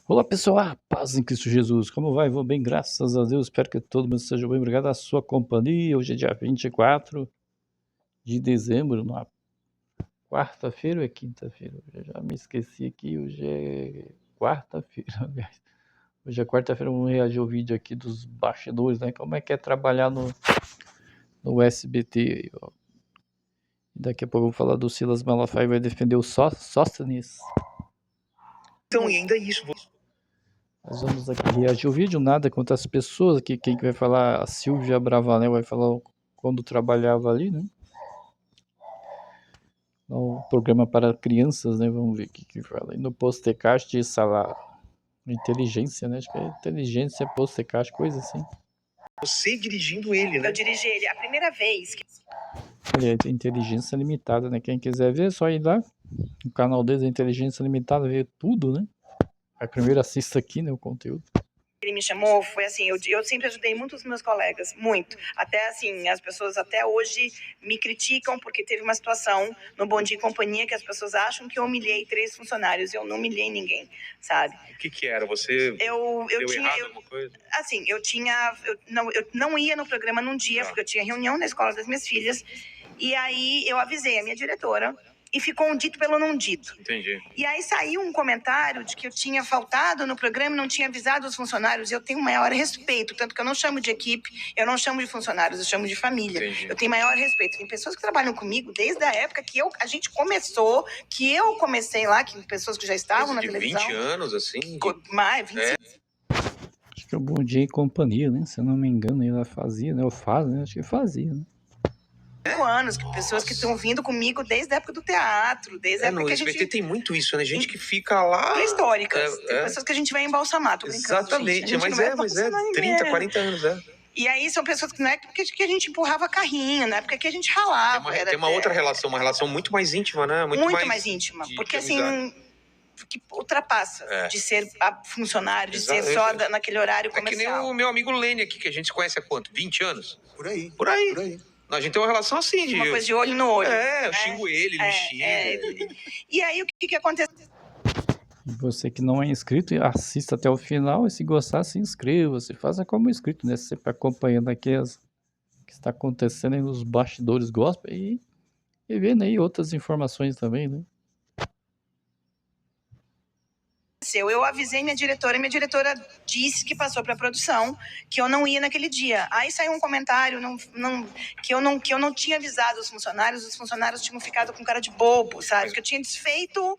Olá pessoal, paz em Cristo Jesus, como vai? Vou bem, graças a Deus, espero que todo mundo esteja bem, obrigado à sua companhia. Hoje é dia 24 de dezembro, na quarta-feira ou é quinta-feira? Eu já me esqueci aqui, hoje é quarta-feira, aliás. Hoje é quarta-feira, vamos reagir ao vídeo aqui dos bastidores, né? Como é que é trabalhar no SBT aí, ó. Daqui a pouco eu vou falar do Silas Malafaia, vai defender o Sóstenes. Então, e ainda isso. Nós vamos aqui reagir ao vídeo, nada contra as pessoas aqui. Quem vai falar? A Silvia Bravanel vai falar quando trabalhava ali, né? No programa para crianças, né? Vamos ver o que fala. E no Postecast, lá, inteligência, né? Acho que é inteligência, Postecast, coisa assim. Você dirigindo ele, né? Eu dirigi ele a primeira vez. É inteligência limitada, né? Quem quiser ver, é só ir lá no canal deles, Inteligência Limitada, ver tudo, né? A primeira assista aqui, né? O conteúdo. Ele me chamou, foi assim, eu sempre ajudei muito os meus colegas, muito. Até assim, as pessoas até hoje me criticam porque teve uma situação no Bom Dia e Companhia que as pessoas acham que eu humilhei 3 funcionários. Eu não humilhei ninguém, sabe? O que era? Você eu deu tinha, errado alguma coisa? Assim, eu não ia no programa num dia, porque eu tinha reunião na escola das minhas filhas, e aí eu avisei a minha diretora, e ficou um dito pelo não dito. Entendi. E aí saiu um comentário de que eu tinha faltado no programa e não tinha avisado os funcionários. Eu tenho maior respeito, tanto que eu não chamo de equipe, eu não chamo de funcionários, eu chamo de família. Entendi. Eu tenho maior respeito. Tem pessoas que trabalham comigo desde a época que a gente começou, que eu comecei lá, que pessoas que já estavam na televisão. 20 anos, assim? Mais, 25. Acho que é o Bom Dia e Companhia, né? Se eu não me engano, ela fazia, né? Ou faz, né? Acho que fazia, né? 5 anos, que pessoas que estão vindo comigo desde a época do teatro, desde a época no que a SBT gente... tem muito isso, né? Gente que fica lá... Pré-históricas. Tem pessoas que a gente vai embalsamar, tô brincando. Exatamente, gente. mas é 30, 40 anos, E aí são pessoas que na época que a gente empurrava carrinho, na época que a gente ralava. Tem uma outra relação, uma relação muito mais íntima, né? Muito mais íntima, porque assim... que ultrapassa de ser funcionário, de ser só naquele horário comercial. É que nem o meu amigo Lene aqui, que a gente se conhece há quanto? 20 anos? Por aí. Por aí. A gente tem uma relação assim de... Uma coisa de olho no olho. Eu xingo ele me xinga. E aí o que aconteceu? E você que não é inscrito, assista até o final e se gostar, se inscreva-se. Faça como inscrito, né? Sempre acompanhando aqui o que está acontecendo aí nos bastidores gospel e vendo aí outras informações também, né? Eu avisei minha diretora disse que passou para a produção que eu não ia naquele dia. Aí saiu um comentário que eu não tinha avisado os funcionários tinham ficado com cara de bobo, sabe? Que eu tinha desfeito,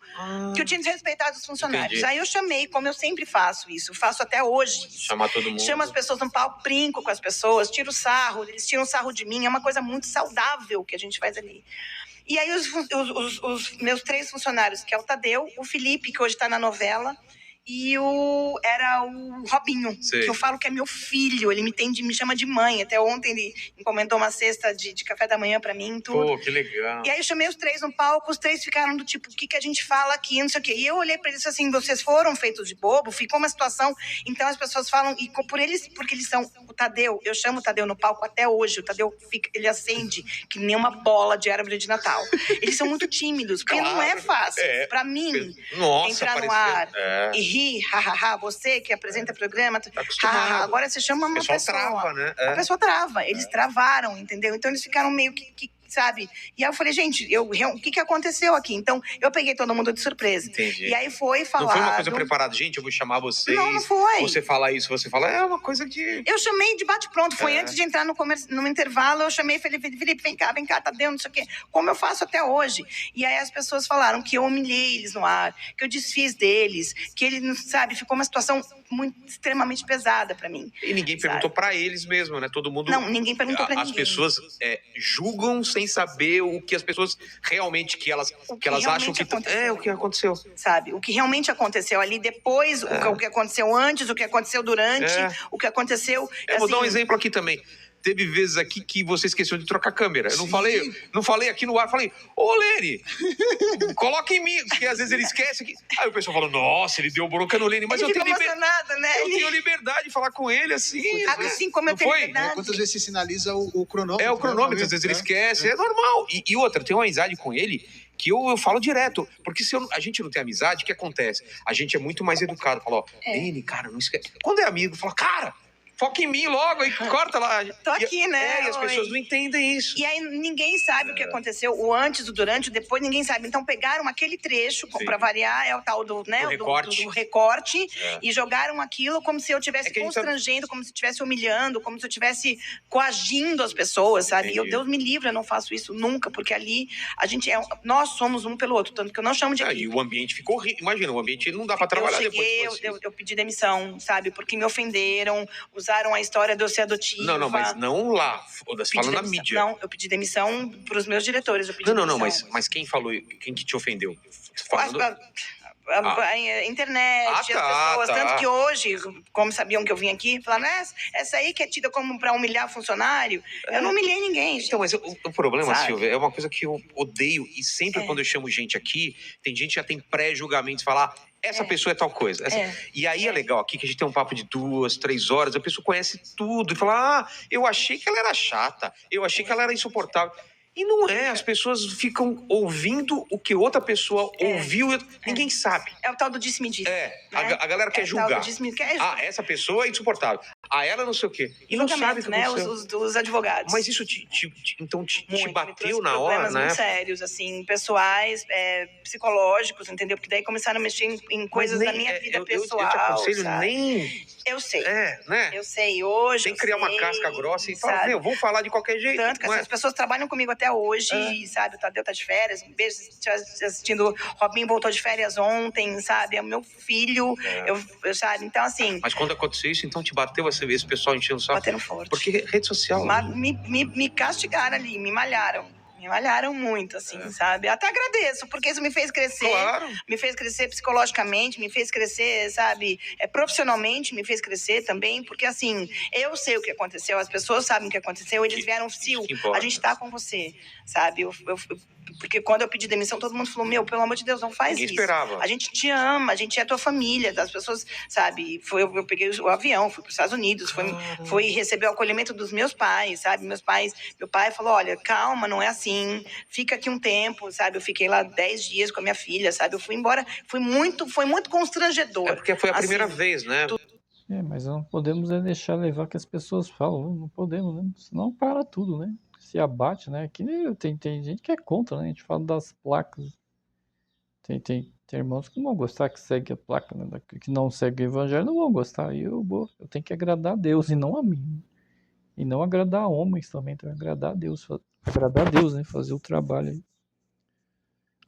que eu tinha desrespeitado os funcionários. Entendi. Aí eu chamei, como eu sempre faço isso, faço até hoje. Chamar todo mundo. Chamo as pessoas no palco, brinco com as pessoas, tiro sarro, eles tiram sarro de mim, é uma coisa muito saudável que a gente faz ali. E aí os meus 3 funcionários, que é o Tadeu, o Felipe, que hoje está na novela, e era o Robinho, Sei. que eu falo que é meu filho, ele me chama de mãe. Até ontem ele encomendou uma cesta de café da manhã pra mim, tudo. Pô, que legal. E aí eu chamei os 3 no palco, os 3 ficaram do tipo, o que a gente fala aqui, não sei o quê. E eu olhei pra eles assim, vocês foram feitos de bobo, ficou uma situação, então as pessoas falam, e porque eles são, o Tadeu, eu chamo o Tadeu no palco até hoje, o Tadeu ele acende que nem uma bola de árvore de Natal. Eles são muito tímidos, porque não é fácil, pra mim, entrar no ar e rir, hahaha, você que apresenta programa, hahaha, agora você chama uma pessoa. Trava, né? A pessoa trava, eles travaram, entendeu? Então eles ficaram meio que sabe? E aí eu falei, gente, o que aconteceu aqui? Então eu peguei todo mundo de surpresa. Entendi. E aí foi falado... Não foi uma coisa preparada, gente, eu vou chamar vocês. Não foi. Você fala isso, você fala, é uma coisa que... Eu chamei de bate-pronto, foi antes de entrar no intervalo, eu chamei Felipe, vem cá, Tadeu, não sei o quê. Como eu faço até hoje. E aí as pessoas falaram que eu humilhei eles no ar, que eu desfiz deles, que ele, sabe, ficou uma situação extremamente pesada pra mim. E ninguém perguntou pra eles mesmo, né? Todo mundo... Não, ninguém perguntou pra ninguém. As pessoas julgam sem saber o que as pessoas realmente, que elas acham que... Aconteceu. O que aconteceu. Sabe, o que realmente aconteceu ali depois, o que aconteceu antes, o que aconteceu durante, o que aconteceu... Eu vou dar um exemplo aqui também. Teve vezes aqui que você esqueceu de trocar a câmera. Eu não falei aqui no ar, falei, ô Lene, coloca em mim, porque às vezes ele esquece aqui. Aí o pessoal falou, nossa, ele deu bronca no Lene, mas ele eu tenho emocionado, né? Eu tenho liberdade de falar com ele assim. Assim como eu tenho liberdade. Quantas vezes você sinaliza o cronômetro? O cronômetro, às vezes ele esquece, é normal. E outra, tem uma amizade com ele que eu falo direto. Porque se a gente não tem amizade, o que acontece? A gente é muito mais educado. Fala, ó, Lene, cara, não esquece. Quando é amigo, fala, cara, foca em mim logo e corta lá. Tô aqui, né? E as pessoas não entendem isso. E aí ninguém sabe o que aconteceu, o antes, o durante, o depois, ninguém sabe. Então pegaram aquele trecho, para variar, é o tal do, né, do recorte, e jogaram aquilo como se eu estivesse constrangendo, como se eu estivesse humilhando, como se eu estivesse coagindo as pessoas, sabe? E Deus me livre, eu não faço isso nunca, porque ali nós somos um pelo outro, tanto que eu não chamo de equipe. E o ambiente ficou horrível. Imagina, o ambiente não dá para trabalhar depois. Eu pedi demissão, sabe? Porque me ofenderam, usaram a história de eu ser adotiva. Não, mas não lá. Falando na mídia. Não, eu pedi demissão para os meus diretores. Não, mas quem falou? Quem que te ofendeu? Falando... A internet, as pessoas. Tanto que hoje, como sabiam que eu vim aqui, falaram, essa aí que é tida como para humilhar funcionário. Eu não humilhei ninguém, gente. Então, mas o problema, Silvia, é uma coisa que eu odeio. E sempre quando eu chamo gente aqui, tem gente que já tem pré-julgamento, falar, essa pessoa é tal coisa. E aí é legal aqui que a gente tem um papo de 2, 3 horas, a pessoa conhece tudo e fala, eu achei que ela era chata, eu achei que ela era insuportável. E não é, as pessoas ficam ouvindo o que outra pessoa ouviu, ninguém sabe. É o tal do disse-me-disse. A galera quer julgar. Essa pessoa é insuportável. Ela não sei o quê. E não sabe o que aconteceu. Os advogados. Mas isso te bateu na hora, né? Muito sérios, assim, pessoais, psicológicos, entendeu? Porque daí começaram a mexer em coisas da minha vida pessoal. Eu te aconselho nem... Eu sei. Né? Eu sei, hoje. Tem que criar uma casca grossa e falar, vamos falar de qualquer jeito. Tanto que as pessoas trabalham comigo até hoje, sabe? O Tadeu tá de férias, um beijo, se estiver assistindo. Robinho voltou de férias ontem, sabe? É o meu filho, eu sabe? Então, assim. Mas quando aconteceu isso, então te bateu esse pessoal enchendo o saco? Bateram forte. Porque rede social. Me castigaram ali, me malharam. Me malharam muito, assim, sabe? Até agradeço, porque isso me fez crescer. Claro. Me fez crescer psicologicamente, me fez crescer, sabe? Profissionalmente, me fez crescer também, porque, assim, eu sei o que aconteceu, as pessoas sabem o que aconteceu, eles vieram, Sil, a gente tá com você, sabe? Porque quando eu pedi demissão, todo mundo falou, pelo amor de Deus, não faz isso. Esperava. A gente te ama, a gente é tua família, as pessoas, sabe? Eu peguei o avião, fui para os Estados Unidos, fui receber o acolhimento dos meus pais, sabe? Meu pai falou, olha, calma, não é assim, fica aqui um tempo, sabe? Eu fiquei lá 10 dias com a minha filha, sabe? Eu fui embora, foi muito constrangedor. Porque foi a primeira vez, né? Mas não podemos deixar levar que as pessoas falam, não podemos, né? Senão para tudo, né? Se abate, né? Aqui tem gente que é contra, né? A gente fala das placas. Tem irmãos que não vão gostar, que segue a placa, né? Que não segue o evangelho, não vão gostar. E eu tenho que agradar a Deus e não a mim. E não agradar a homens também, então agradar a Deus. Agradar a Deus, né? Fazer o trabalho aí.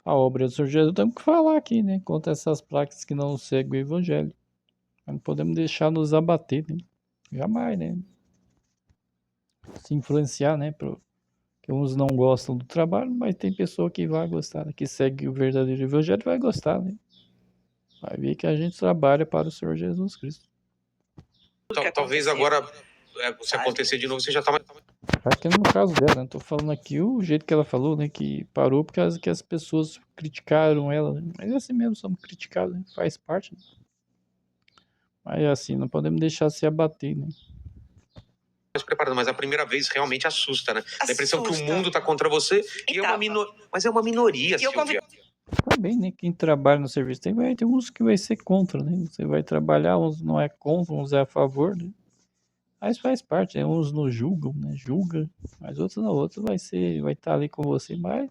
A obra do Senhor Jesus, temos que falar aqui, né? Contra essas placas que não seguem o evangelho. Mas não podemos deixar nos abater, né? Jamais, né? Se influenciar, né? Que uns não gostam do trabalho, mas tem pessoa que vai gostar, né? Que segue o verdadeiro evangelho vai gostar, né? Vai ver que a gente trabalha para o Senhor Jesus Cristo. Talvez agora, se acontecer de novo, você já tá mais... Aqui no caso dela, né? Tô falando aqui o jeito que ela falou, né? Que parou porque as pessoas criticaram ela, né? Mas é assim mesmo, somos criticados, né? Faz parte, né? Mas assim, não podemos deixar se abater, né? Mais preparado, mas a primeira vez realmente assusta, né? Dá a impressão que o mundo tá contra você mas é uma minoria, Silvia. Também, né? Quem trabalha no serviço tem uns que vai ser contra, né? Você vai trabalhar, uns não é contra, uns é a favor, né? Mas faz parte, né? Uns não julgam, né? Julga, mas outros não, outros vai estar ali com você, mas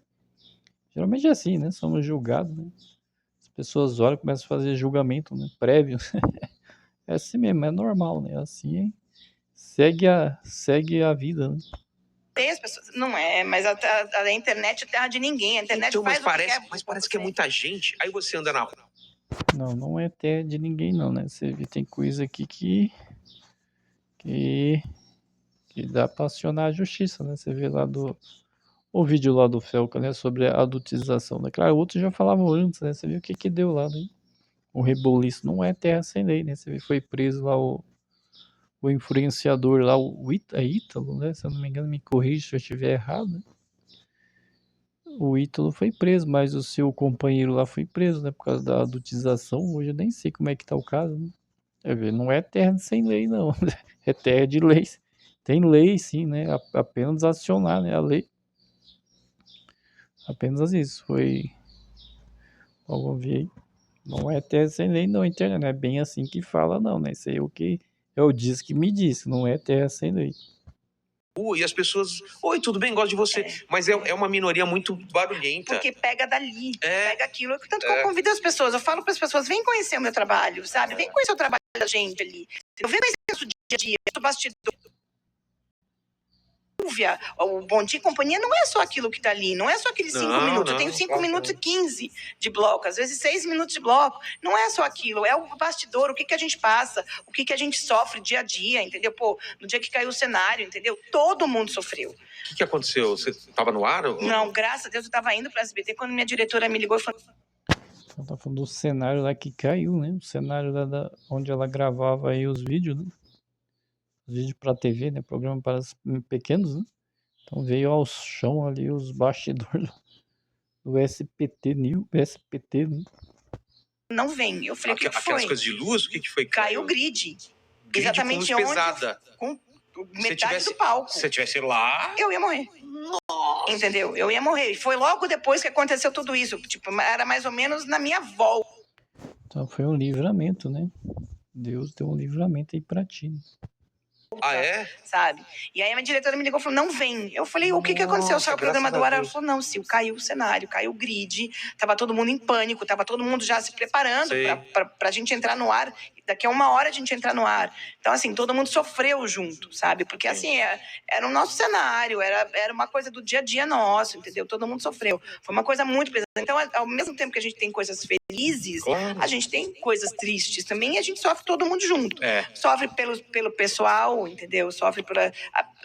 geralmente é assim, né? Somos julgados, né? As pessoas olham e começam a fazer julgamento, né? Prévio. É assim mesmo, é normal, né? Assim, segue a vida, né? Tem as pessoas, não é, mas a internet é terra de ninguém, a internet então, faz mas parece que é muita gente, aí você anda na rua. Não é terra de ninguém não, né? Você vê, tem coisa aqui que dá pra acionar a justiça, né? Você vê lá o vídeo lá do Felca, né? Sobre a adultização, né? Claro, outros já falavam antes, né? Você viu o que deu lá, né? O reboliço não é terra sem lei, né? Você vê, foi preso lá o influenciador lá, Ítalo, né? Se eu não me engano, me corrija se eu estiver errado, né? O Ítalo foi preso, mas o seu companheiro lá foi preso, né? Por causa da adultização. Hoje eu nem sei como é que tá o caso, né? Não é terra sem lei, não. É terra de leis. Tem lei, sim, né? Apenas acionar, né? A lei. Apenas isso, foi... Vamos ver aí. Não é terra sem lei não, internet, não é bem assim que fala não, né? Isso aí é o que eu disse que me disse, não é terra sem lei. E as pessoas, oi, tudo bem, gosto de você. Mas é uma minoria muito barulhenta. Porque pega dali, pega aquilo. Tanto que eu convido as pessoas, eu falo para as pessoas, vem conhecer o meu trabalho, sabe? Vem conhecer o trabalho da gente ali. Eu venho conhecer o dia a dia, o bastidor. O Bom Dia e Companhia não é só aquilo que tá ali, não é só aqueles 5 minutos. Eu tenho 5 minutos e 15 de bloco, às vezes 6 minutos de bloco. Não é só aquilo, é o bastidor, o que a gente passa, o que a gente sofre dia a dia, entendeu? Pô, no dia que caiu o cenário, entendeu? Todo mundo sofreu. O que aconteceu? Você tava no ar? Não, graças a Deus eu tava indo pra SBT quando minha diretora me ligou e falou... Ela tá falando do cenário lá que caiu, né? O cenário lá onde ela gravava aí os vídeos, né? Os vídeos pra TV, né? Programa para os pequenos, né? Então veio ao chão ali os bastidores do SPT, SPT, né? Não vem. Eu falei, o que foi? Aquelas coisas de luz? O que foi? Caiu o grid. Exatamente onde? Pesada. Com metade do palco. Se você tivesse lá... Eu ia morrer. Nossa. Entendeu? Eu ia morrer. E foi logo depois que aconteceu tudo isso. Tipo, era mais ou menos na minha volta. Então foi um livramento, né? Deus deu um livramento aí pra ti. Né? Ah, é? Sabe? E aí a minha diretora me ligou e falou, não vem. Eu falei, o que aconteceu? Saiu o programa do ar? Ela falou, não, Sil, caiu o cenário, caiu o grid, tava todo mundo em pânico, tava todo mundo já se preparando pra gente entrar no ar. Daqui a 1 hora a gente entrar no ar. Então, assim, todo mundo sofreu junto, sabe? Porque, assim, era o nosso cenário, era uma coisa do dia a dia nosso, entendeu? Todo mundo sofreu. Foi uma coisa muito pesada. Então, ao mesmo tempo que a gente tem coisas felizes, a gente tem coisas tristes também e a gente sofre todo mundo junto. Sofre pelo pessoal, entendeu? Sofre por...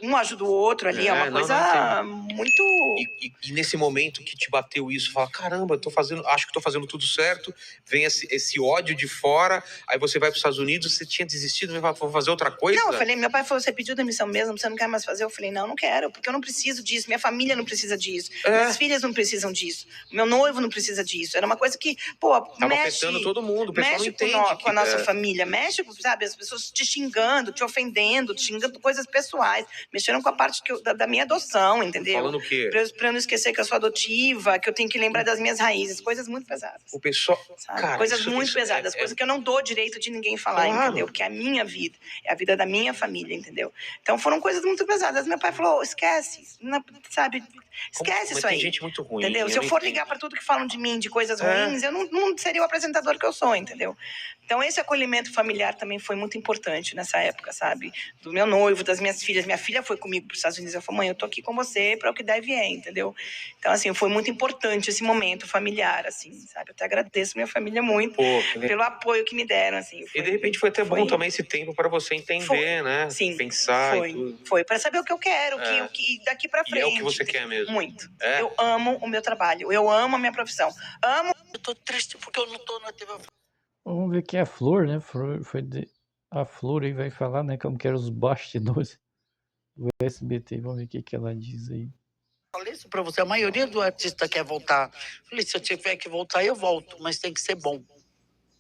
Um ajuda o outro ali, é uma coisa muito... E nesse momento que te bateu isso, fala, caramba, acho que tô fazendo tudo certo, vem esse ódio de fora, aí você vai para os Estados Unidos, você tinha desistido, vou fazer outra coisa? Não, eu falei, meu pai falou, você pediu demissão mesmo, você não quer mais fazer? Eu falei, não quero, porque eu não preciso disso, minha família não precisa disso, minhas filhas não precisam disso, meu noivo não precisa disso. Era uma coisa que, pô, tava afetando todo mundo, o pessoal não entende. Com a nossa família, mexe, sabe, as pessoas te xingando, te ofendendo, te xingando coisas pessoais, mexeram com a parte da minha adoção, entendeu? Falando o quê? Pra eu não esquecer que eu sou adotiva, que eu tenho que lembrar das minhas raízes, coisas muito pesadas. O pessoal... Cara, coisas muito pesadas, coisas que eu não dou direito de ninguém falar, entendeu? Porque é a minha vida, é a vida da minha família, entendeu? Então foram coisas muito pesadas. Meu pai falou, esquece, não, sabe? Esquece isso aí. Tem gente muito ruim. Entendeu? Se eu for ligar pra tudo que falam de mim, de coisas ruins, eu não seria o apresentador que eu sou, entendeu? Então esse acolhimento familiar também foi muito importante nessa época, sabe? Do meu noivo, das minhas filhas. Minha filha foi comigo pros Estados Unidos, ela falou, mãe, eu tô aqui com você para o que deve é, entendeu? Então, assim, foi muito importante esse momento familiar, assim, sabe? Eu até agradeço minha família muito pelo apoio que me deram, assim. E de repente foi até bom também esse tempo para você entender, né? Sim, pensar e tudo. Foi para saber o que eu quero, o que daqui para frente. E é o que você quer mesmo. Muito. Eu amo o meu trabalho, eu amo a minha profissão. Eu tô triste porque eu não tô na TV. Vamos ver que é a Flor, né? A Flor aí vai falar, né? Como que eram os bastidores do SBT. Vamos ver o que ela diz aí. Falei isso pra você, a maioria do artista quer voltar. Falei, se eu tiver que voltar, eu volto, mas tem que ser bom.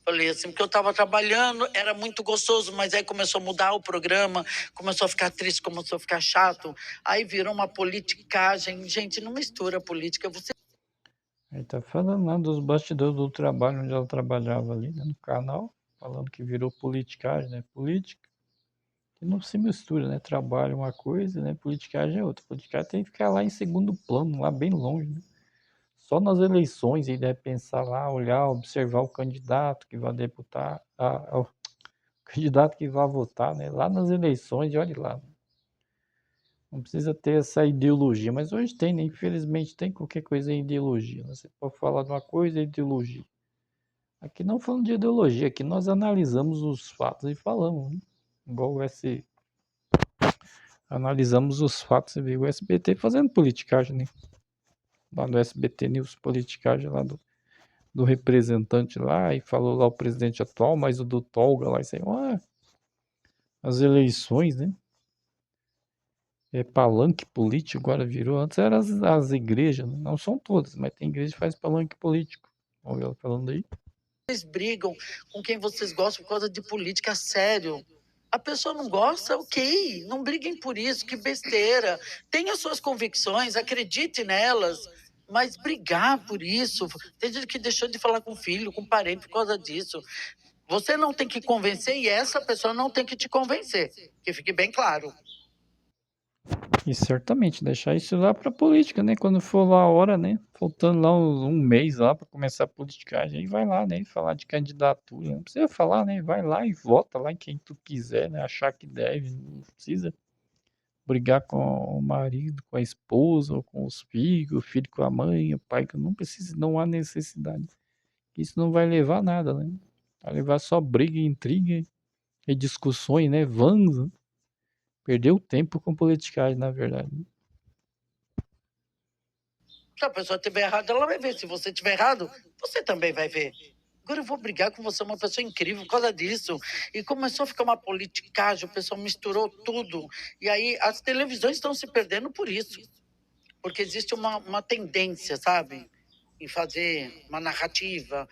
Falei assim, porque eu tava trabalhando, era muito gostoso, mas aí começou a mudar o programa, começou a ficar triste, começou a ficar chato, aí virou uma politicagem. Gente, não mistura política, você... Aí tá falando lá dos bastidores do trabalho, onde ela trabalhava ali, né, no canal, falando que virou politicagem, né, política. Que não se mistura, né, trabalho é uma coisa, né, politicagem é outra. Politicagem tem que ficar lá em segundo plano, lá bem longe, né. Só nas eleições ele deve pensar lá, olhar, observar o candidato que vai deputar, o candidato que vai votar, né, lá nas eleições, e olhe lá. Não precisa ter essa ideologia, mas hoje tem, né? Infelizmente tem qualquer coisa em ideologia. Né? Você pode falar de uma coisa, é ideologia. Aqui não falando de ideologia, aqui nós analisamos os fatos e falamos. Né? Igual esse. Analisamos os fatos e viu o SBT fazendo politicagem, né? Lá do SBT News, politicagem lá do representante lá, e falou lá o presidente atual, mas o do Tolga lá, isso aí, as eleições, né? Palanque político, agora virou. Antes eram as igrejas, né? Não são todas, mas tem igreja que faz palanque político. Vamos ver ela falando aí. Vocês brigam com quem vocês gostam por causa de política, sério. A pessoa não gosta, ok, não briguem por isso, que besteira. Tenha suas convicções, acredite nelas. Mas brigar por isso, tem gente que deixou de falar com o filho, com o parente por causa disso. Você não tem que convencer e essa pessoa não tem que te convencer. Que fique bem claro. E certamente deixar isso lá pra política, né? Quando for lá a hora, né? Faltando lá um mês lá pra começar a politicagem, aí vai lá, né? Falar de candidatura. Não precisa falar, né? Vai lá e vota lá em quem tu quiser, né? Achar que deve, não precisa brigar com o marido, com a esposa, ou com os filhos, o filho com a mãe, o pai, que não precisa, não há necessidade. Isso não vai levar a nada, né? Vai levar só briga, intriga e discussões, né? Vãs, né? Perdeu tempo com politicagem, na verdade. Se a pessoa estiver errada, ela vai ver. Se você estiver errado, você também vai ver. Agora eu vou brigar com você, uma pessoa incrível, por causa disso. E começou a ficar uma politicagem, o pessoal misturou tudo. E aí as televisões estão se perdendo por isso. Porque existe uma tendência, sabe? Em fazer uma narrativa.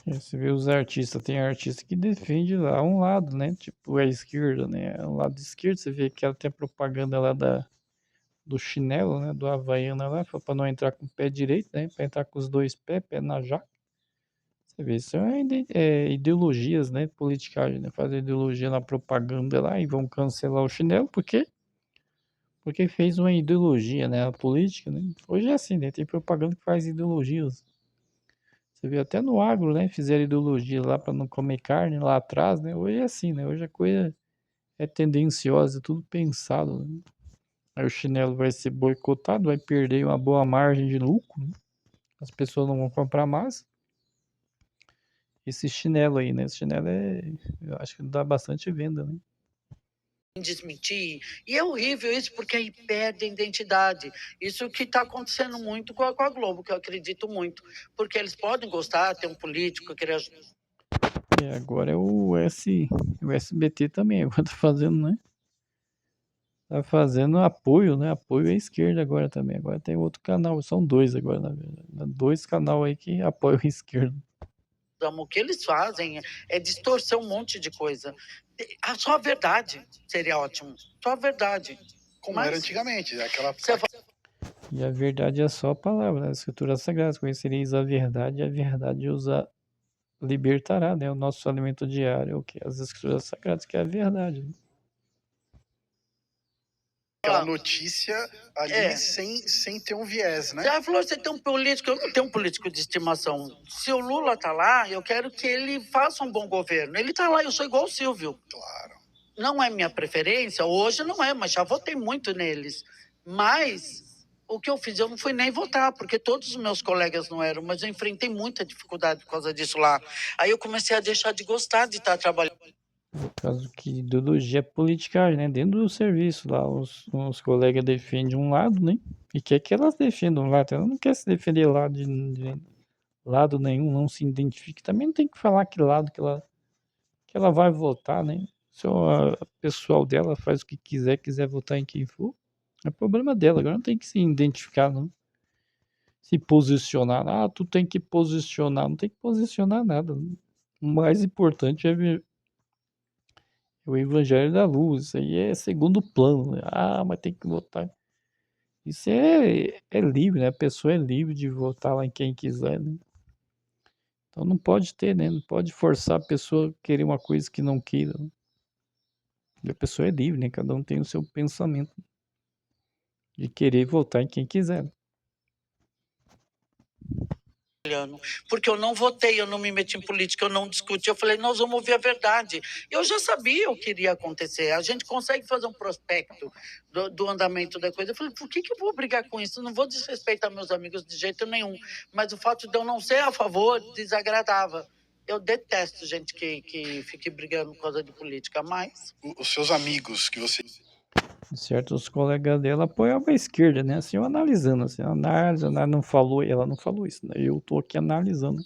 Você vê os artistas, tem artista que defende lá um lado, né? Tipo a esquerda, né? O lado esquerdo, você vê que ela tem a propaganda lá do chinelo, né? Do Havaiana lá, pra não entrar com o pé direito, né? Pra entrar com os dois pés, pé na jaca. Você vê, isso é ideologias, né? Politicagem, né? Fazer ideologia na propaganda lá e vão cancelar o chinelo, por quê? Porque fez uma ideologia, né? A política, né? Hoje é assim, né? Tem propaganda que faz ideologias. Você vê até no agro, né? Fizeram ideologia lá para não comer carne lá atrás, né? Hoje é assim, né? Hoje a coisa é tendenciosa, é tudo pensado, né? Aí o chinelo vai ser boicotado, vai perder uma boa margem de lucro, né? As pessoas não vão comprar mais. Esse chinelo aí, né? Esse chinelo eu acho que dá bastante venda, né? Desmentir. E é horrível isso, porque aí perde a identidade. Isso que está acontecendo muito com a Globo, que eu acredito muito. Porque eles podem gostar, ter um político, querer. E agora é o SBT também, agora tá fazendo, né? Tá fazendo apoio, né? Apoio à esquerda agora também. Agora tem outro canal, são dois agora, na verdade. Dois canal aí que apoiam a esquerda. O que eles fazem é distorcer um monte de coisa. Só a verdade seria ótimo. Só a verdade. Como Mas era antigamente, aquela E a verdade é só a palavra, né? A escritura sagrada. Conhecereis a verdade, e a verdade os libertará, né? O nosso alimento diário, o que? As escrituras sagradas, que é a verdade, né? aquela notícia ali É. sem ter um viés, né? Já falou, você tem um político, eu não tenho um político de estimação. Se o Lula tá lá, eu quero que ele faça um bom governo. Ele tá lá, eu sou igual o Silvio. Claro. Não é minha preferência, hoje não é, mas já votei muito neles. Mas o que eu fiz, eu não fui nem votar, porque todos os meus colegas não eram, mas eu enfrentei muita dificuldade por causa disso lá. Aí eu comecei a deixar de gostar de estar trabalhando. Por causa que ideologia é politicagem, né? Dentro do serviço lá, os colegas defendem um lado, né? E quer que elas defendam um lado. Ela não quer se defender de lado nenhum, não se identifique. Também não tem que falar que lado que ela vai votar, né? Se o pessoal dela faz o que quiser votar em quem for, é problema dela. Agora não tem que se identificar, não. Se posicionar. Ah, tu tem que posicionar. Não tem que posicionar nada. O mais importante é o evangelho da luz. Isso aí é segundo plano, né? Ah, mas tem que votar. Isso é livre, né? A pessoa é livre de votar lá em quem quiser, né? Então não pode ter, né? Não pode forçar a pessoa a querer uma coisa que não queira, né? E a pessoa é livre, né? Cada um tem o seu pensamento de querer votar em quem quiser. Porque eu não votei, eu não me meti em política, eu não discuti. Eu falei, nós vamos ouvir a verdade. Eu já sabia o que iria acontecer. A gente consegue fazer um prospecto do andamento da coisa. Eu falei, por que eu vou brigar com isso? Eu não vou desrespeitar meus amigos de jeito nenhum. Mas o fato de eu não ser a favor desagradava. Eu detesto gente que fique brigando por causa de política, mas... Os seus amigos que você... Certos colegas dela apoiavam a esquerda, né? Assim, eu analisando, assim, ela não falou isso, né? Eu tô aqui analisando.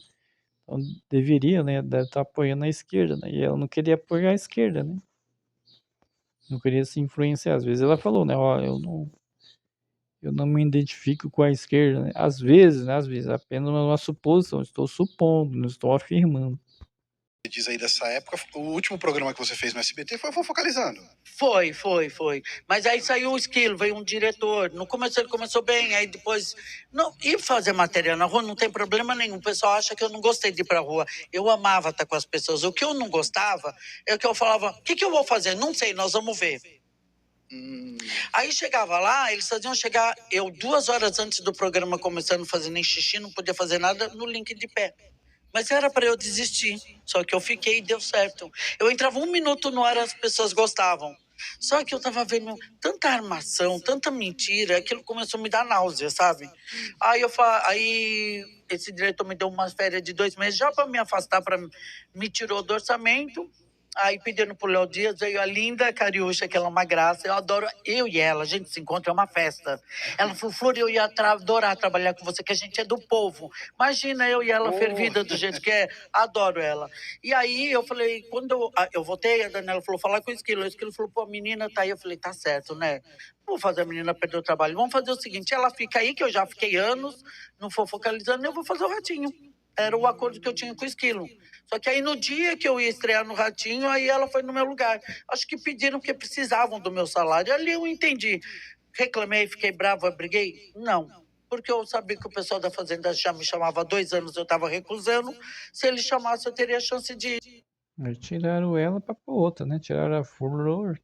Então, deveria, né, estar apoiando a esquerda, né? E ela não queria apoiar a esquerda, né? Não queria se influenciar. Às vezes ela falou, né? Ó, eu não me identifico com a esquerda, né? Às vezes, apenas uma suposição. Estou supondo, não estou afirmando. diz aí dessa época, o último programa que você fez no SBT foi Fofocalizando. Foi. Mas aí saiu o Esquilo, veio um diretor. No começo ele começou bem, aí depois... Não, ir fazer matéria na rua não tem problema nenhum. O pessoal acha que eu não gostei de ir pra rua. Eu amava estar com as pessoas. O que eu não gostava é que eu falava, o que eu vou fazer? Não sei, nós vamos ver. Aí chegava lá, eles faziam chegar... Eu, 2 horas antes do programa começando a fazer nem xixi, não podia fazer nada no link de pé. Mas era para eu desistir. Só que eu fiquei e deu certo. Eu entrava 1 minuto no ar, as pessoas gostavam. Só que eu tava vendo tanta armação, tanta mentira, aquilo começou a me dar náusea, sabe? Aí esse diretor me deu umas férias de 2 meses já para me afastar, me tirou do orçamento. Aí pedindo pro Léo Dias, veio a linda Cariúcha, que ela é uma graça. Eu adoro, eu e ela, a gente se encontra, é uma festa. Ela falou, Flor, eu ia adorar trabalhar com você, que a gente é do povo. Imagina eu e ela fervida do jeito que é, adoro ela. E aí eu falei, quando eu voltei, a Daniela falou, falar com o Esquilo falou, pô, a menina tá aí. Eu falei, tá certo, né? Não vou fazer a menina perder o trabalho. Vamos fazer o seguinte, ela fica aí, que eu já fiquei anos, não for focalizando, eu vou fazer o Ratinho. Era o acordo que eu tinha com o Esquilo. Só que aí no dia que eu ia estrear no Ratinho, aí ela foi no meu lugar. Acho que pediram porque precisavam do meu salário. Ali eu entendi. Reclamei, fiquei brava, briguei? Não. Porque eu sabia que o pessoal da Fazenda já me chamava há 2 anos, eu estava recusando. Se ele chamasse, eu teria chance de ir. Aí tiraram ela pra pôr outra, né? Tiraram a Flor,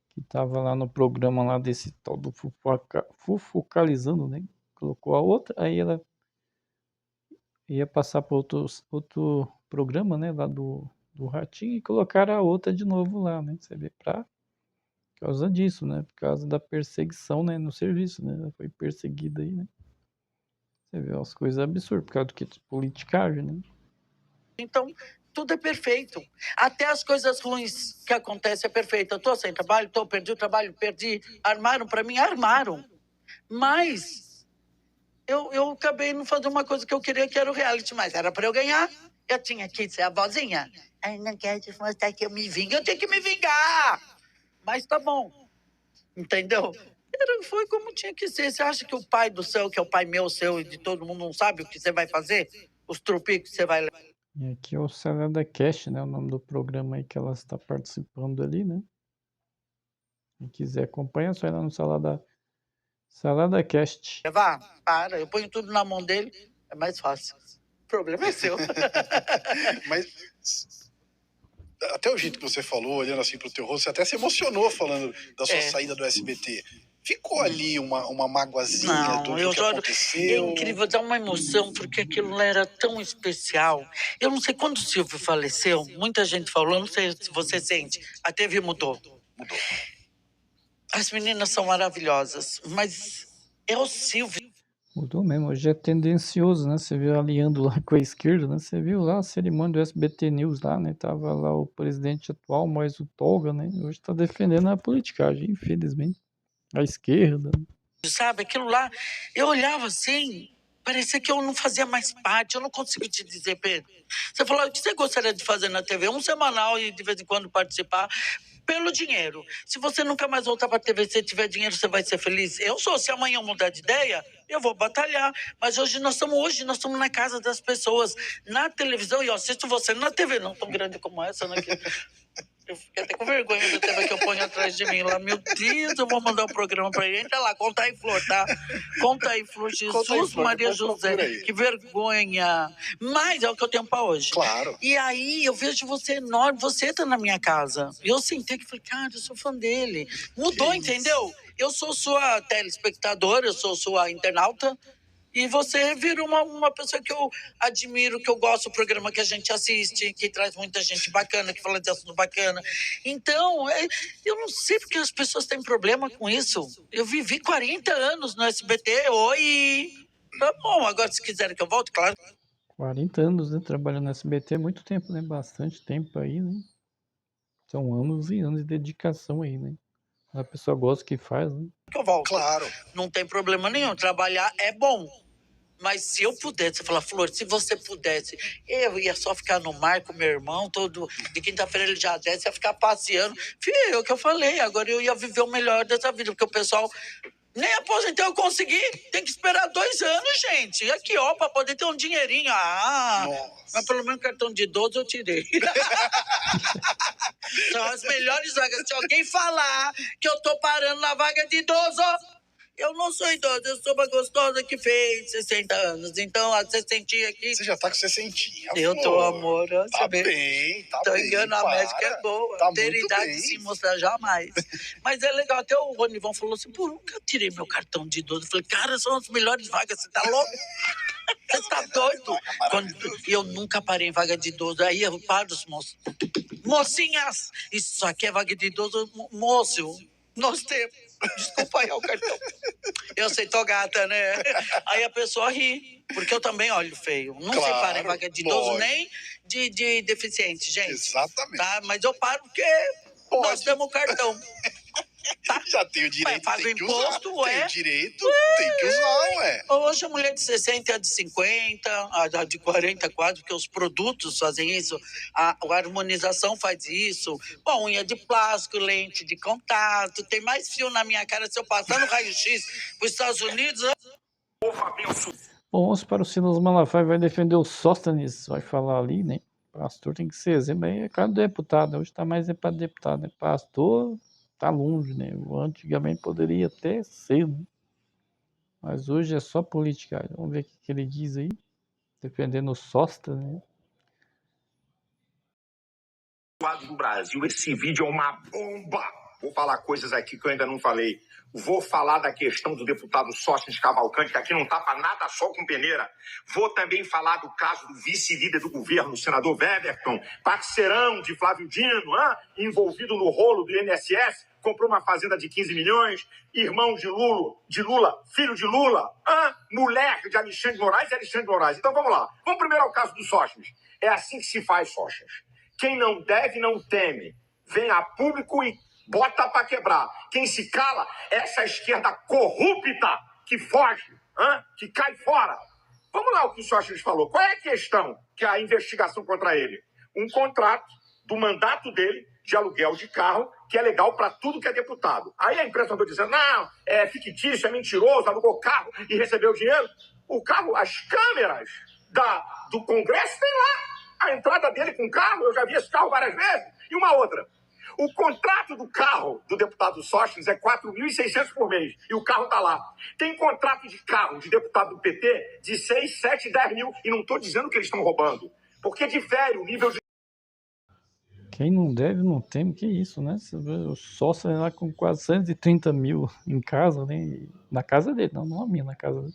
que tava lá no programa lá desse tal do Fofocalizando, né? Colocou a outra, aí ela ia passar para outro programa, né? Lá do Ratinho e colocaram a outra de novo lá, né? Você vê, por causa disso, né? Por causa da perseguição, né? No serviço, né? Ela foi perseguida aí, né? Você vê umas coisas absurdas, por causa do que? Politicagem, né? Então, tudo é perfeito. Até as coisas ruins que acontecem é perfeito. Eu tô sem trabalho, perdi o trabalho, perdi. Armaram para mim, armaram. Mas eu acabei não fazendo uma coisa que eu queria, que era o reality, mas era para eu ganhar. Eu tinha que ser a vozinha. Ai, não quero te mostrar que eu me vingo, eu tenho que me vingar. Mas tá bom. Entendeu? Foi como tinha que ser. Você acha que o pai do céu, que é o pai meu, seu e de todo mundo, não sabe o que você vai fazer? Os trupicos que você vai levar? E aqui é o Salada Cast, né? O nome do programa aí que ela está participando ali, né? Quem quiser acompanhar, só ir lá no Salada Cast. Levar? Para, eu ponho tudo na mão dele, é mais fácil. O problema é seu. Mas até o jeito que você falou, olhando assim pro teu rosto, você até se emocionou falando da sua saída do SBT. Ficou ali uma magoazinha do que aconteceu? É incrível, dá uma emoção, porque aquilo lá era tão especial. Eu não sei, quando o Silvio faleceu, muita gente falou, não sei se você sente, a TV mudou. As meninas são maravilhosas, mas é o Silvio. Mudou mesmo, hoje é tendencioso, né? Você viu aliando lá com a esquerda, né? Você viu lá a cerimônia do SBT News lá, né? Tava lá o presidente atual, mas o Tolga, né? Hoje tá defendendo a politicagem, infelizmente. A esquerda. Sabe, aquilo lá, eu olhava assim, parecia que eu não fazia mais parte, eu não consigo te dizer, Pedro. Você falou, o que você gostaria de fazer na TV? Um semanal e de vez em quando participar, pelo dinheiro. Se você nunca mais voltar pra TV, se tiver dinheiro, você vai ser feliz? Eu sou, se amanhã eu mudar de ideia, eu vou batalhar. Mas hoje nós estamos na casa das pessoas, na televisão, e eu assisto você na TV, não tão grande como essa, né? Eu fiquei até com vergonha da TV que eu ponho atrás de mim lá. Meu Deus, eu vou mandar um programa pra ele. Entra lá, conta aí, Flor, tá? Conta aí, Flor. Jesus, Flor, Maria José. Que vergonha. Mas é o que eu tenho pra hoje. Claro. E aí, eu vejo você enorme. Você tá na minha casa. E eu sentei que falei, cara, eu sou fã dele. Mudou, entendeu? Eu sou sua telespectadora, eu sou sua internauta. E você vira uma pessoa que eu admiro, que eu gosto do programa que a gente assiste, que traz muita gente bacana, que fala de assunto bacana. Então, eu não sei porque as pessoas têm problema com isso. Eu vivi 40 anos no SBT, oi! Tá bom, agora se quiserem que eu volte, claro. 40 anos, né? Trabalhando no SBT é muito tempo, né? Bastante tempo aí, né? São anos e anos de dedicação aí, né? A pessoa gosta do que faz, né? Que eu volto. Claro. Não tem problema nenhum, trabalhar é bom. Mas se eu pudesse, você fala, Flor, se você pudesse, eu ia só ficar no mar com meu irmão, de quinta-feira ele já desce, ia ficar passeando. Filho, é o que eu falei, agora eu ia viver o melhor dessa vida, porque o pessoal Nem aposentar eu consegui. Tem que esperar 2 anos, gente. Aqui, ó, pra poder ter um dinheirinho. Mas pelo menos cartão de idoso eu tirei. São as melhores vagas. Se alguém falar que eu tô parando na vaga de idoso, eu não sou idosa, eu sou uma gostosa que fez 60 anos. Então, a 60 aqui... Você já tá com 60. Eu tô, amor. Tá bem, tá tô bem. engano, a médica é boa. Tá Ter muito idade bem. se mostrar jamais. Mas é legal. Até o Ronivon falou assim, por nunca eu tirei meu cartão de idoso. Eu falei, cara, são as melhores vagas. Você tá louco? Você tá doido? Eu nunca parei em vaga de idoso. Aí eu paro os moços. Mocinhas, isso aqui é vaga de idoso. Moço, nós temos. Desculpa aí o cartão. Eu sei, tô gata, né? Aí a pessoa ri, porque eu também olho feio. Não Claro, separo em vaga de idoso, lógico. nem de deficiente, gente. Exatamente. Tá? Mas eu paro porque nós temos o cartão. Tá? Já tem o direito, Faz tem o que imposto, usar. Tem é? o direito, tem que usar, ué. Hoje a mulher de 60 e a de 50, a de 40 quase, porque os produtos fazem isso, a harmonização faz isso. Bom, unha de plástico, lente de contato, tem mais fio na minha cara. Se eu passar no raio-x para os Estados Unidos... Bom, vamos para o Silas Malafaia, vai defender o Sóstenes, vai falar ali, né? Pastor tem que ser exemplo, aí é cara do deputado, hoje tá mais para deputado, né? Pastor tá longe, né? Antigamente poderia até ser, né? Mas hoje é só política. Vamos ver o que ele diz aí, defendendo o Sóstenes, né? Do Brasil, esse vídeo é uma bomba. Vou falar coisas aqui que eu ainda não falei. Vou falar da questão do deputado Sóstenes Cavalcante, que aqui não tapa nada só com peneira. Vou também falar do caso do vice-líder do governo, o senador Weverton, parceirão de Flávio Dino, envolvido no rolo do INSS, comprou uma fazenda de 15 milhões, irmão de Lula, filho de Lula, mulher de Alexandre de Moraes. Então vamos lá. Vamos primeiro ao caso do Sóstenes. É assim que se faz, Sóstenes. Quem não deve, não teme. Vem a público e bota pra quebrar. Quem se cala, essa esquerda corrupta que foge, que cai fora. Vamos lá o que o Sóstenes falou. Qual é a questão que a investigação contra ele? Um contrato do mandato dele de aluguel de carro, que é legal para tudo que é deputado. Aí a imprensa andou dizendo, não, é fictício, é mentiroso, alugou carro e recebeu dinheiro. O carro, as câmeras do Congresso tem lá. A entrada dele com o carro, eu já vi esse carro várias vezes. E uma outra. O contrato do carro do deputado Sóstenes é 4.600 por mês. E o carro tá lá. Tem contrato de carro de deputado do PT de 6, 7, 10 mil. E não estou dizendo que eles estão roubando. Porque difere o nível de... Quem não deve, não teme. Que isso, né? O Sóstenes lá com quase 130 mil em casa, né? Na casa dele, não a minha, na casa dele.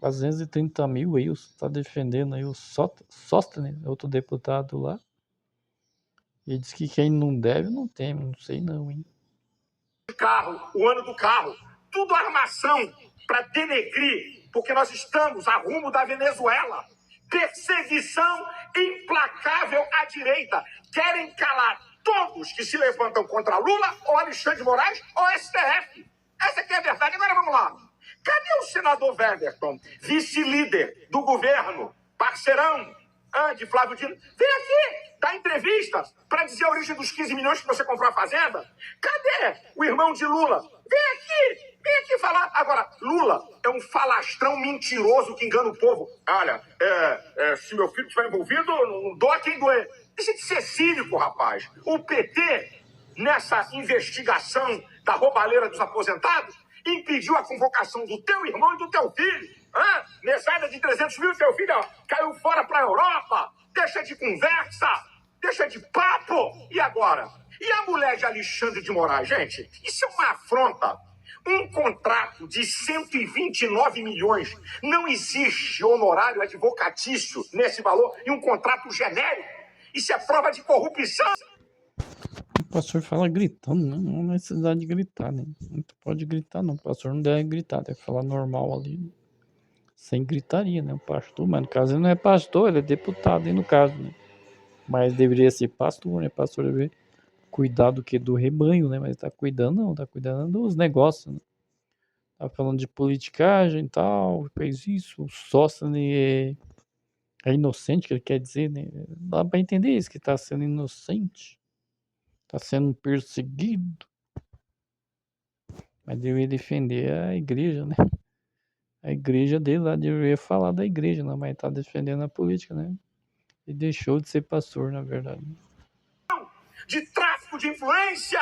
430 mil aí, está defendendo aí o Sóstenes, outro deputado lá. E diz que quem não deve, não teme, não sei não, hein. Carro, o ano do carro, tudo armação para denegrir, porque nós estamos a rumo da Venezuela. Perseguição implacável à direita. Querem calar todos que se levantam contra Lula, ou Alexandre de Moraes, ou STF. Essa que é a verdade. Agora vamos lá. Cadê o senador Weverton, vice-líder do governo, parceirão de Flávio Dino? Vem aqui, dá entrevista para dizer a origem dos 15 milhões que você comprou a fazenda. Cadê o irmão de Lula? Vem aqui falar. Agora, Lula é um falastrão mentiroso que engana o povo. Olha, se meu filho estiver envolvido, não dou a quem doer. Deixa de ser cínico, rapaz. O PT, nessa investigação da roubalheira dos aposentados, impediu a convocação do teu irmão e do teu filho. Mesada de 300 mil, teu filho caiu fora para a Europa. Deixa de conversa, deixa de papo. E agora? E a mulher de Alexandre de Moraes, gente? Isso é uma afronta. Um contrato de 129 milhões. Não existe honorário advocatício nesse valor e um contrato genérico. Isso é prova de corrupção. O pastor fala gritando, né? Não há necessidade de gritar, né? Não pode gritar, não. O pastor não deve gritar, deve falar normal ali, né? Sem gritaria, né? O pastor, mas no caso ele não é pastor, ele é deputado aí no caso, né? Mas deveria ser pastor, né? Pastor deve cuidar do que? Do rebanho, né? Mas tá cuidando, não, tá cuidando dos negócios, né? Tá falando de politicagem e tal, fez isso, o Sóstenes é inocente, que ele quer dizer, né? Dá pra entender isso, que tá sendo inocente. Tá sendo perseguido. Mas deveria defender a igreja, né? A igreja dele lá deveria falar da igreja, não, mas tá defendendo a política, né? E deixou de ser pastor, na verdade. De tráfico de influência.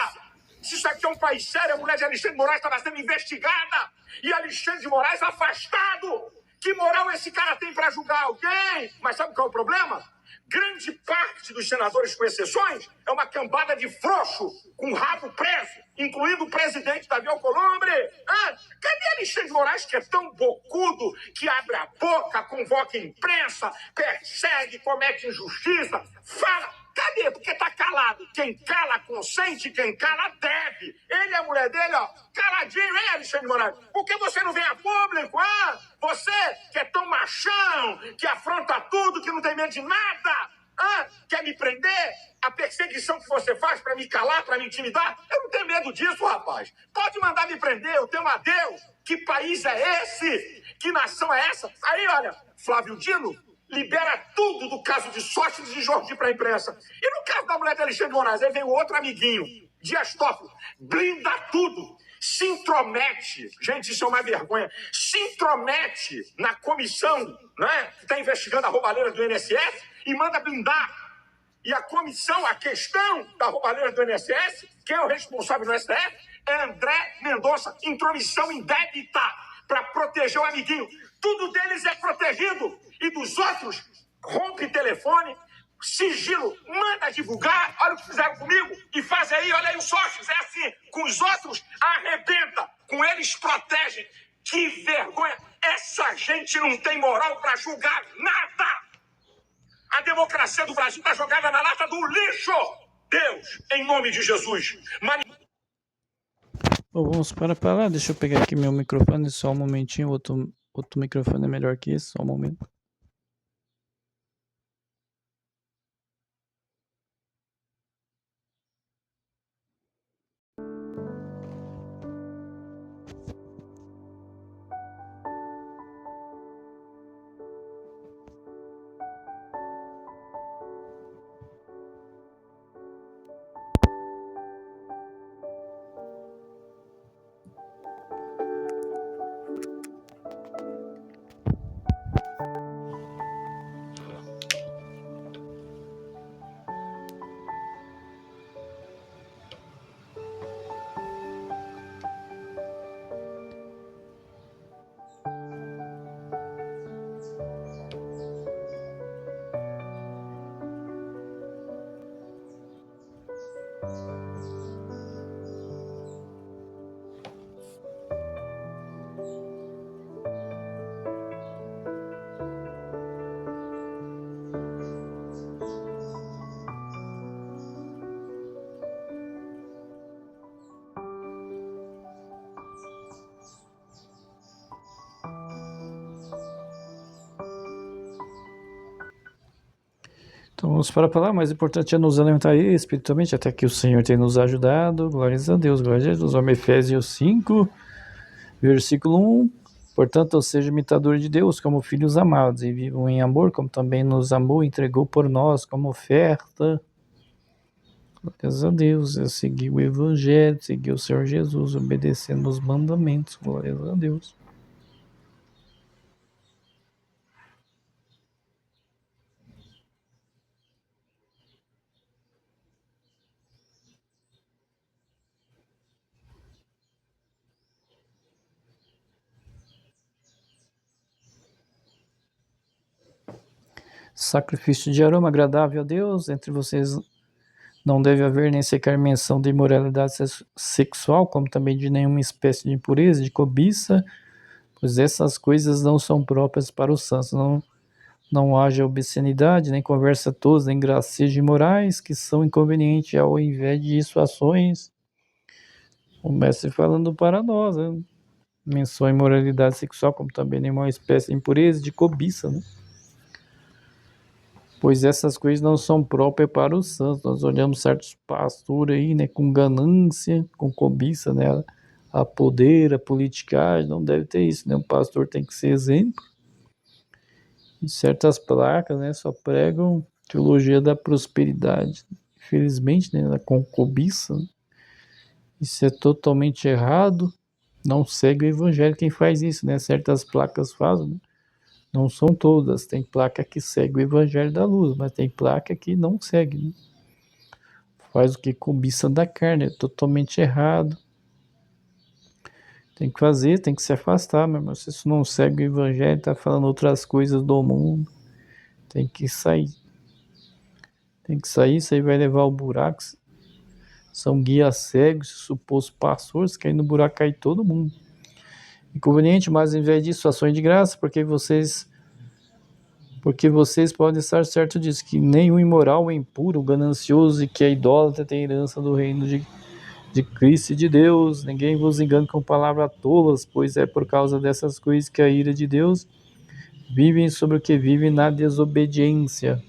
Se isso aqui é um país sério, a mulher de Alexandre de Moraes estava sendo investigada e Alexandre de Moraes afastado. Que moral esse cara tem para julgar alguém? Mas sabe qual é o problema? Grande parte dos senadores, com exceções, é uma cambada de frouxo, com o rabo preso, incluindo o presidente Davi Alcolumbre. Cadê Alexandre de Moraes, que é tão bocudo, que abre a boca, convoca a imprensa, persegue, comete injustiça, fala? Cadê? Porque tá calado. Quem cala consente, quem cala deve. Ele e a mulher dele, ó, caladinho, hein, Alexandre de Moraes? Por que você não vem a público, Você que é tão machão, que afronta tudo, que não tem medo de nada, quer me prender? A perseguição que você faz pra me calar, pra me intimidar? Eu não tenho medo disso, rapaz. Pode mandar me prender, eu tenho a Deus. Que país é esse? Que nação é essa? Aí, olha, Flávio Dino libera tudo do caso de Sócrates e Jordi para a imprensa. E no caso da mulher de Alexandre de Moraes, aí vem o outro amiguinho, Dias Toffoli, blinda tudo, se intromete, gente, isso é uma vergonha, se intromete na comissão, né, que está investigando a roubalheira do INSS e manda blindar. E a comissão, a questão da roubalheira do INSS, quem é o responsável do STF, é André Mendonça, intromissão indébita para proteger o amiguinho. Tudo deles é protegido. E dos outros, rompe telefone, sigilo, manda divulgar. Olha o que fizeram comigo. E faz aí, olha aí os sócios. É assim, com os outros, arrebenta. Com eles, protege. Que vergonha. Essa gente não tem moral para julgar nada. A democracia do Brasil está jogada na lata do lixo. Deus, em nome de Jesus. Bom, vamos para lá. Deixa eu pegar aqui meu microfone, só um momentinho. Outro microfone é melhor que esse, só um momento. Então vamos para a palavra. Mais importante é nos alimentar espiritualmente, até que o Senhor tem nos ajudado. Glórias a Deus, glórias a Jesus. Vamos Efésios 5, versículo 1. Portanto, sejam imitadores de Deus como filhos amados e vivam em amor, como também nos amou e entregou por nós como oferta. Glórias a Deus. Eu segui o Evangelho, segui o Senhor Jesus, obedecendo os mandamentos. Glórias a Deus. Sacrifício de aroma agradável a Deus. Entre vocês não deve haver nem sequer menção de imoralidade sexual, como também de nenhuma espécie de impureza, de cobiça, pois essas coisas não são próprias para os santos. Não haja obscenidade, nem conversa toda, nem gracejos imorais, que são inconvenientes, ao invés disso, ações. O mestre falando para nós, né? Menção à imoralidade sexual, como também nenhuma espécie de impureza, de cobiça, né? Pois essas coisas não são próprias para os santos. Nós olhamos certos pastores aí, né, com ganância, com cobiça, né, a poder, a politicagem, não deve ter isso, né, o pastor tem que ser exemplo. E certas placas, né, só pregam teologia da prosperidade. Infelizmente, né, com cobiça, isso é totalmente errado. não segue o evangelho quem faz isso, né? Certas placas fazem, né? Não são todas. Tem placa que segue o evangelho da luz, mas tem placa que não segue, né? Faz o que cobiça da carne, é totalmente errado. Tem que fazer, tem que se afastar, meu irmão. Se isso não segue o evangelho, tá falando outras coisas do mundo, tem que sair. Tem que sair, isso aí vai levar ao buraco. São guias cegos, supostos pastores, que aí no buraco cai todo mundo. Inconveniente, mas em vez disso, ações de graça, porque vocês podem estar certos disso, que nenhum imoral, impuro, ganancioso e que é idólatra tem herança do reino de Cristo e de Deus. Ninguém vos engane com palavras tolas, pois é por causa dessas coisas que a ira de Deus vivem sobre o que vivem na desobediência.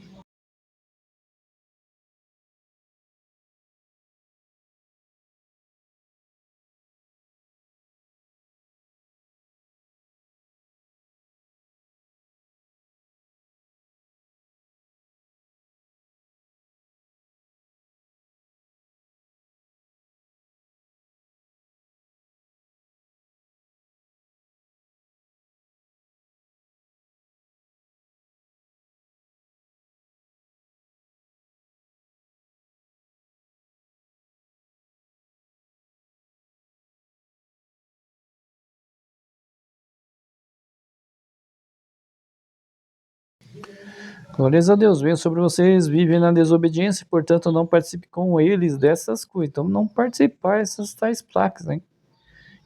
Glórias a Deus, venham sobre vocês, vivem na desobediência, portanto não participe com eles dessas coisas. Então não participar dessas tais placas, né?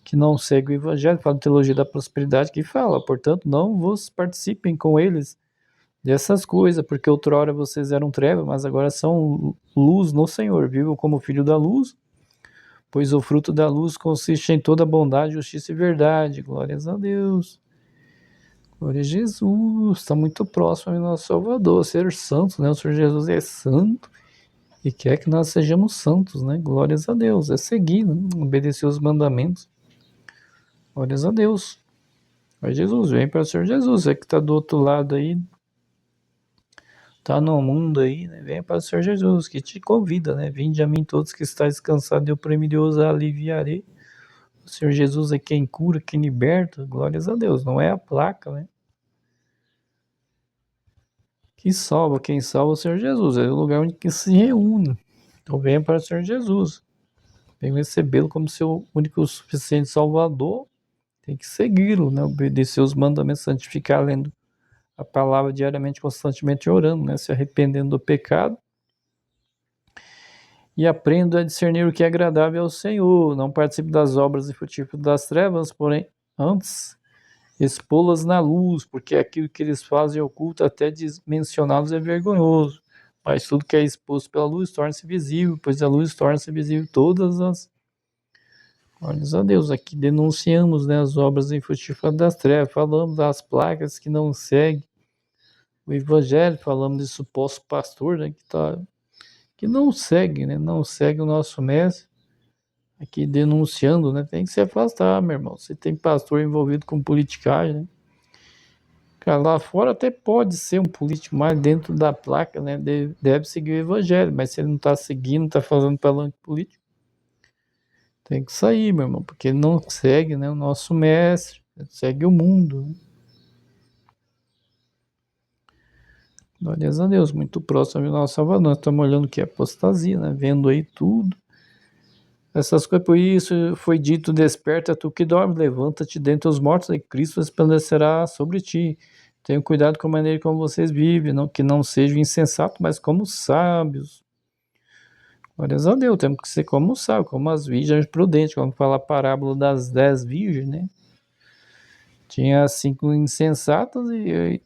Que não seguem o evangelho, fala de teologia da prosperidade, que fala, portanto não vos participem com eles dessas coisas, porque outrora vocês eram trevas, mas agora são luz no Senhor, vivam como filho da luz, pois o fruto da luz consiste em toda bondade, justiça e verdade. Glórias a Deus. Glória a Jesus, está muito próximo do nosso Salvador, ser santo, né? O Senhor Jesus é santo e quer que nós sejamos santos, né? Glórias a Deus, é seguir, né? Obedecer os mandamentos. Glórias a Deus. Mas Jesus, vem para o Senhor Jesus, é que está do outro lado aí, está no mundo aí, né? Vem para o Senhor Jesus, que te convida, né? Vinde a mim todos que estáis cansados e oprimidos, aliviarei. O Senhor Jesus é quem cura, quem liberta. Glórias a Deus, não é a placa, né? Que salva, quem salva é o Senhor Jesus, é o lugar onde que se reúne. Então venha para o Senhor Jesus, venha recebê-lo como seu único e suficiente Salvador, tem que segui-lo, né? Obedecer os mandamentos, santificar, lendo a palavra diariamente, constantemente orando, né? Se arrependendo do pecado. E aprenda a discernir o que é agradável ao Senhor, não participe das obras infrutíferas das trevas, porém, antes expô-las na luz, porque aquilo que eles fazem oculto, até mencioná-los é vergonhoso. Mas tudo que é exposto pela luz torna-se visível, pois a luz torna-se visível todas as... Glórias a Deus, aqui denunciamos, né, as obras infrutíferas das trevas, falamos das placas que não seguem o evangelho, falamos de suposto pastor, né, que não segue, né, não segue o nosso mestre, aqui denunciando, né, tem que se afastar, meu irmão. Você tem pastor envolvido com politicagem, né? Cara, lá fora até pode ser um político, mas dentro da placa, né, deve seguir o evangelho, mas se ele não está seguindo, está fazendo palanque político, tem que sair, meu irmão, porque ele não segue, né, o nosso mestre, segue o mundo. Né? Glórias a Deus, muito próximo do nosso Salvador. Nós estamos olhando que é apostasia, né, vendo aí tudo. Essas coisas, por isso foi dito, desperta tu que dorme, levanta-te dentre os mortos e Cristo resplandecerá sobre ti. Tenham cuidado com a maneira como vocês vivem, não, que não sejam insensatos, mas como sábios. Glórias a Deus, temos que ser como sábios, como as virgens prudentes, como fala a parábola das 10 virgens, né? Tinha as 5 insensatas e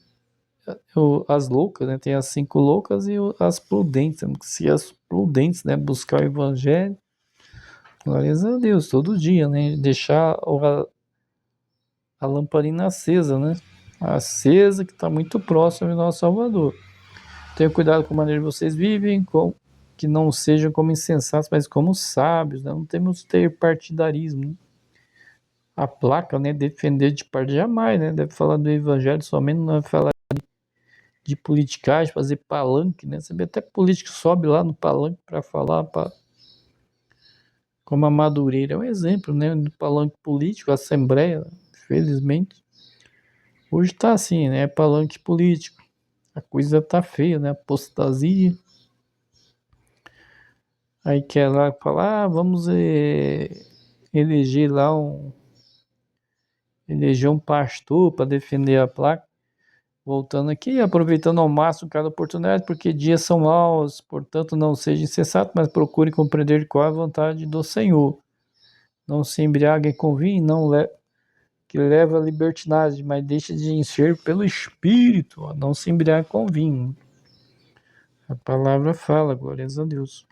as loucas, né? Tem as 5 loucas e as prudentes, temos que ser as prudentes, né? Buscar o evangelho. Glórias a Deus, todo dia, né? Deixar a lamparina acesa, né? Acesa, que está muito próximo do nosso Salvador. Tenham cuidado com a maneira que vocês vivem, que não sejam como insensatos, mas como sábios, né? Não temos que ter partidarismo. Né? A placa, né? Defender de parte jamais, né? Deve falar do evangelho somente, não deve falar de politicagem, fazer palanque, né? Você vê até político sobe lá no palanque para falar, como a Madureira é um exemplo, né? Do palanque político, a Assembleia, infelizmente. Hoje tá assim, né? Palanque político. A coisa tá feia, né? Apostasia. Aí quer lá falar, vamos eleger lá eleger um pastor para defender a placa. Voltando aqui, aproveitando ao máximo cada oportunidade, porque dias são maus, portanto não seja insensato, mas procure compreender qual é a vontade do Senhor. Não se embriaguem com vinho, que leva à libertinagem, mas deixe de encher pelo Espírito, não se embriague com vinho. A palavra fala, glórias a Deus.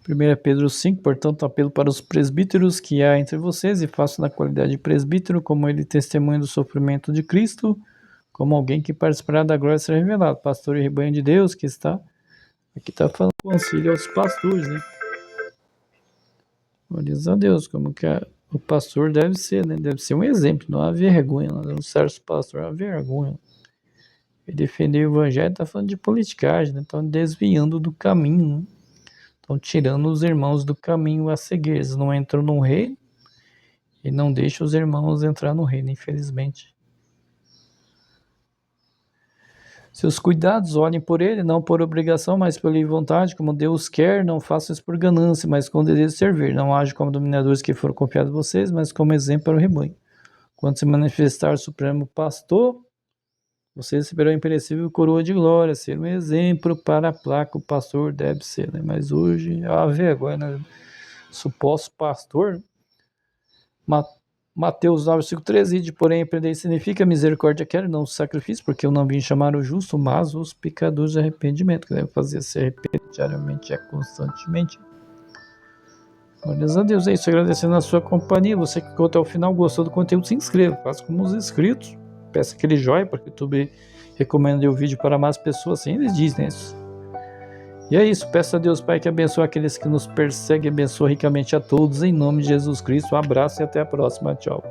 Primeira Pedro 5, portanto, apelo para os presbíteros que há entre vocês e faço na qualidade de presbítero, como ele testemunha do sofrimento de Cristo, como alguém que participará da glória será revelado. Pastor e rebanho de Deus que está... Aqui está falando com auxílio aos pastores, né? Glórias a Deus, como que o pastor deve ser, né? Deve ser um exemplo, não há vergonha. Um certo pastor, há vergonha. E defender o evangelho está falando de politicagem, né? Estão desviando do caminho, né? Estão tirando os irmãos do caminho a seguir. Eles não entram no reino e não deixam os irmãos entrar no reino, infelizmente. Seus cuidados, olhem por ele, não por obrigação, mas pela vontade, como Deus quer, não façam isso por ganância, mas com desejo de servir. Não age como dominadores que foram confiados a vocês, mas como exemplo para o rebanho. Quando se manifestar o Supremo Pastor, vocês receberão a imperecível coroa de glória, ser um exemplo para a placa, o pastor deve ser, né? Mas hoje, a vergonha, né? Suposto pastor, Mateus 9, versículo 13, porém, aprender significa misericórdia quero, não sacrifício, porque eu não vim chamar o justo, mas os pecadores de arrependimento, que devem fazer se arrepender diariamente e constantemente. Glórias a Deus, é isso, agradecendo a sua companhia, você que ficou até o final, gostou do conteúdo, se inscreva, faça como os inscritos, peça aquele joinha, porque o YouTube recomenda o vídeo para mais pessoas, assim eles dizem isso. E é isso, peço a Deus Pai que abençoe aqueles que nos perseguem, abençoe ricamente a todos, em nome de Jesus Cristo, um abraço e até a próxima, tchau.